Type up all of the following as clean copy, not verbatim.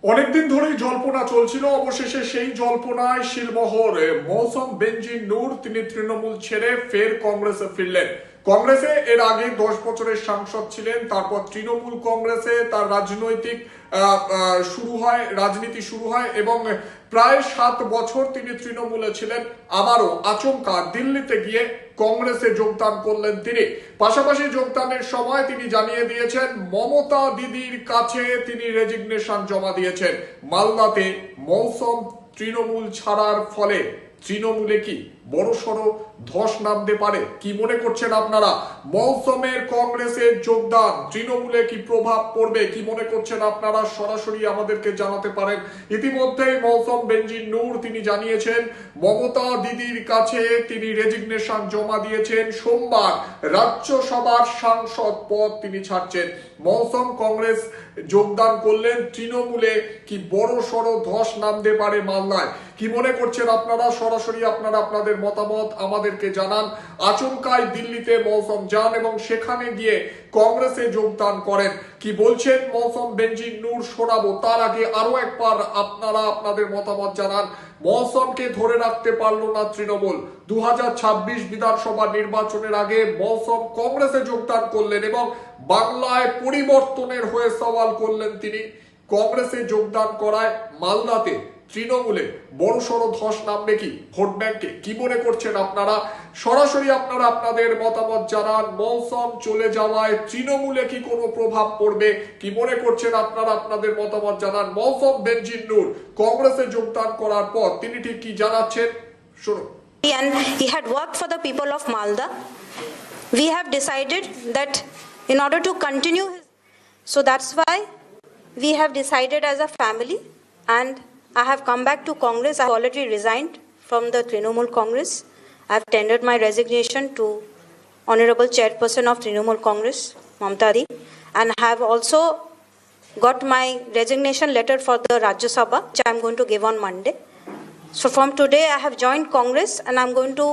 অনেকদিন ধরেই জল্পনা চলছিল, অবশেষে সেই জল্পনায় শিলমোহর। মৌসম বেনজির নূর তিনি তৃণমূল ছেড়ে ফের কংগ্রেসে ফিরলেন। কংগ্রেসে এর আগে 10 বছরের সাংসদ ছিলেন, তারপর তৃণমূল কংগ্রেসে তার রাজনৈতিক রাজনীতি শুরু হয় এবং প্রায় 7 বছর তিনি তৃণমূলে ছিলেন। আবারও আচমকা দিল্লিতে গিয়ে কংগ্রেসে যোগদান করলেন তিনি। পাশাপাশি যোগদানের সময় তিনি জানিয়ে দিয়েছেন মমতা দিদির কাছে তিনি রেজিগনেশন জমা দিয়েছেন। মালদাতে মৌসম তৃণমূল ছাড়ার ফলে তৃণমূলে কি বড়সড় ধস নামতে পারে? কি মনে করছেন আপনারা? মৌসমের কংগ্রেসে যোগদান তৃণমূলে কি প্রভাব পড়বে? কি মনে করছেন আপনারা? সরাসরি আমাদেরকে জানাতে পারেন। ইতিমধ্যেই মৌসম বেনজির নূর তিনি জানিয়েছেন মমতা দিদির কাছে তিনি রেজিগনেশন জমা দিয়েছেন। সোমবার রাজ্যসভার সাংসদ পদ তিনি ছাড়ছেন। মৌসম কংগ্রেস যোগদান করলেন। তৃণমূলে কি বড় সড় ধস নামতে পারে মালদায়? কি মনে করছেন আপনারা? সরাসরি আপনারা আপনাদের মতামত আমাদেরকে জানান। আচমকাই দিল্লিতে মৌসম যান এবং সেখানে গিয়ে কংগ্রেসে যোগদান করেন। কি বলছেন মৌসম বেনজির নূর শোনাবো। তার আগে আরো একবার আপনারা আপনাদের মতামত জানান। মৌসমকে ধরে রাখতে পারলো না তৃণমূল। 2026 বিধানসভা নির্বাচনের আগে মৌসম কংগ্রেসে যোগদান করলেন এবং বাংলায় পরিবর্তনের হয়ে সওয়াল করলেন তিনি। কংগ্রেসে যোগদান করায় মালদাতে তৃণমূলে বড়সড় ধস নামবে কি ভোট ব্যাংকে? কি মনে করছেন আপনারা? সরাসরি আপনারা আপনাদের মতামত জানান। মৌসম চলে যাওয়ায় তৃণমূলে কি কোনো প্রভাব পড়বে? কি মনে করছেন আপনারা আপনাদের মতামত জানান। মৌসম বেনজির নূর কংগ্রেসে যোগদান করার পর তিনি ঠিক কি জানাচ্ছেন শুনুন। And he had worked for the people of Malda. We have decided that in order to continue so that's why we have decided as a family, and I have come back to Congress. I have already resigned from the Trinamool Congress. I have tendered my resignation to Honorable Chairperson of Trinamool Congress, Mamta Di, and have also got my resignation letter for the Rajya Sabha, which I am going to give on Monday. So from today I have joined Congress and I am going to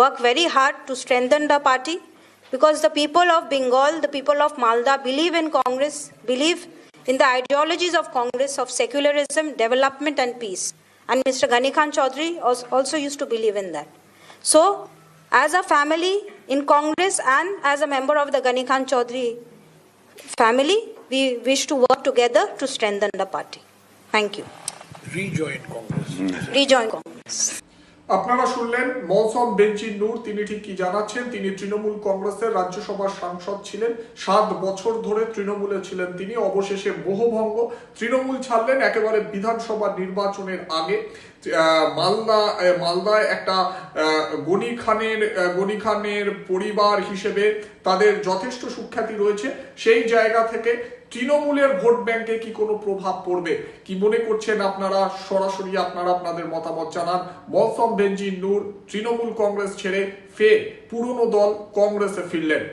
work very hard to strengthen the party, because the people of Bengal, the people of Malda believe in Congress, believe in the ideologies of Congress of secularism, development and peace. And Mr. Ghani Khan Chaudhary also used to believe in that. So as a family in Congress and as a member of the Ghani Khan Chaudhary family, we wish to work together to strengthen the party. Thank you. Rejoin Congress. Rejoin Congress. আপনারা শুনলেন মৌসম বেনজির নূর তিনি ঠিক কি জানাচ্ছেন। তিনি তৃণমূল কংগ্রেসের রাজ্যসভার সাংসদ ছিলেন। 7 বছর ধরে তৃণমূলে ছিলেন তিনি। অবশেষে মোহভঙ্গ তৃণমূল ছাড়লেন একেবারে বিধানসভা নির্বাচনের আগে। মালদায় একটা গনি খানের পরিবার হিসেবে তাদের যথেষ্ট সুখ্যাতি রয়েছে। সেই জায়গা থেকে তৃণমূলের ভোট ব্যাংকে কি কোনো প্রভাব পড়বে? কি মনে করছেন আপনারা? সরাসরি আপনারা আপনাদের মতামত জানান। মৌসম বেনজির নূর তৃণমূল কংগ্রেস ছেড়ে ফের পুরনো দল কংগ্রেসে ফিরলেন।